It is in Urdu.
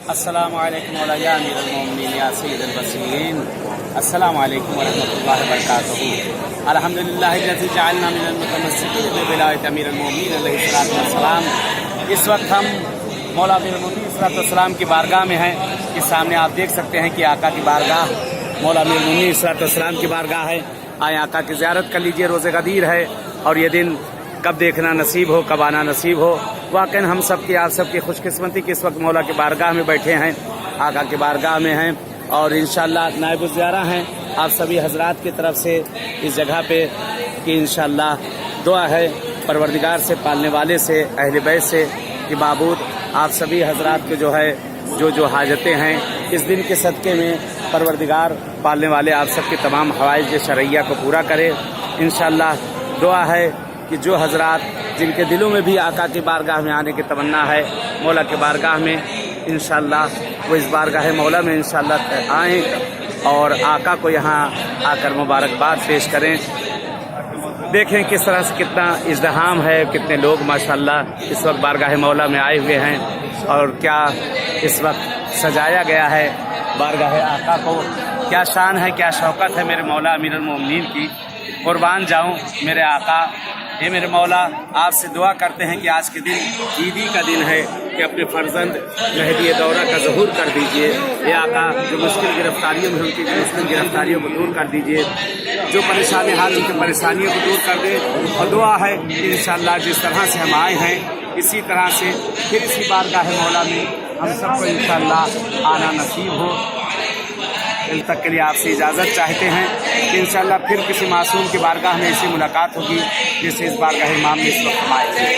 السلام علیکم مولا یا امیر المومنین یا سید البصیرین، السلام علیکم ورحمۃ اللہ وبرکاتہ۔ الحمدللہ الذی جعلنا من المتمسکین بولایۃ امیر المومنین علیہ الصلوۃ والسلام۔ اس وقت ہم مولا امیر المومنین علیہ الصلوۃ والسلام کی بارگاہ میں ہیں۔ اس سامنے آپ دیکھ سکتے ہیں کہ آقا کی بارگاہ مولا امیر المومنین علیہ الصلوۃ والسلام کی بارگاہ ہے۔ آئیں آقا کی زیارت کر لیجئے، روز غدیر ہے اور یہ دن کب دیکھنا نصیب ہو، کب آنا نصیب ہو۔ واقعاً ہم سب کی، آپ سب کی خوش قسمتی کہ اس وقت مولا کی بارگاہ میں بیٹھے ہیں، آقا کی بارگاہ میں ہیں اور انشاءاللہ نائب الزیارہ ہیں آپ سبھی حضرات کی طرف سے اس جگہ پہ کہ انشاءاللہ دعا ہے پروردگار سے، پالنے والے سے، اہل بیت سے کہ معبود آپ سبھی حضرات کے جو ہے جو حاجتیں ہیں اس دن کے صدقے میں پروردگار پالنے والے آپ سب کے تمام حوائج شرعیہ کو پورا کرے۔ انشاءاللہ دعا ہے کہ جو حضرات جن کے دلوں میں بھی آقا کی بارگاہ میں آنے کی تمنا ہے، مولا کی بارگاہ میں انشاءاللہ وہ اس بارگاہ مولا میں انشاءاللہ آئیں اور آقا کو یہاں آ کر مبارکباد پیش کریں۔ دیکھیں کس طرح سے کتنا ازدحام ہے، کتنے لوگ ماشاءاللہ اس وقت بارگاہ مولا میں آئے ہوئے ہیں اور کیا اس وقت سجایا گیا ہے بارگاہ آقا کو۔ کیا شان ہے، کیا شوکت ہے میرے مولا امیر المومنین کی۔ قربان جاؤں میرے آقا، یہ میرے مولا آپ سے دعا کرتے ہیں کہ آج کے دن عیدی کا دن ہے کہ اپنے فرزند مہدی دورہ کا ظہور کر دیجئے۔ یہ آقا جو مشکل گرفتاریوں میں ان کی مشکل گرفتاریوں کو دور کر دیجئے، جو پریشانی حال ان کی پریشانیوں کو دور کر دے، اور دعا ہے کہ انشاءاللہ جس طرح سے ہم آئے ہیں اسی طرح سے پھر اسی بارگاہ مولا میں ہم سب کو انشاءاللہ آنا نصیب ہو۔ ان تک کے لیے آپ سے اجازت چاہتے ہیں کہ انشاءاللہ پھر کسی معصوم کی بارگاہ میں ایسی ملاقات ہوگی جس سے اس بارگاہ امام میں اس وقت آئے۔